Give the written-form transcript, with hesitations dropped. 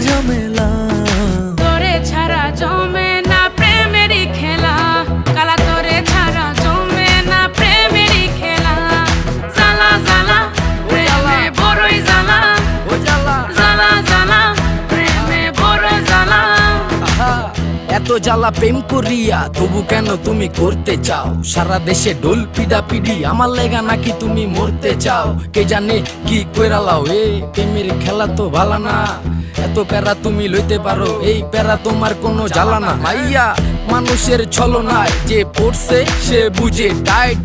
ঝামেলা। তোরে ছাড়া জমে না প্রেমেরই খেলা, কালা তোরে ছাড়া জমে না প্রেমেরই খেলা। জ্বালা জ্বালা প্রেমে বড়ই জ্বালা, জ্বালা জ্বালা প্রেমে বড় জ্বালা। এত জ্বালা প্রেম করিয়া তবু কেন তুমি করতে চাও? সারা দেশে ঢোল পিডা পিডি, আমার লেগা নাকি তুমি মরতে চাও? কে জানে কি কইরা লাও, এ প্রেমের খেলা তো ভালা না। এত প্যারা তুমি লইতে পারো, এই প্যারা তোমার কোনো জ্বালা না। মাইয়া মানুষের ছলনায় যে পড়ছে সে বুঝে, টাইট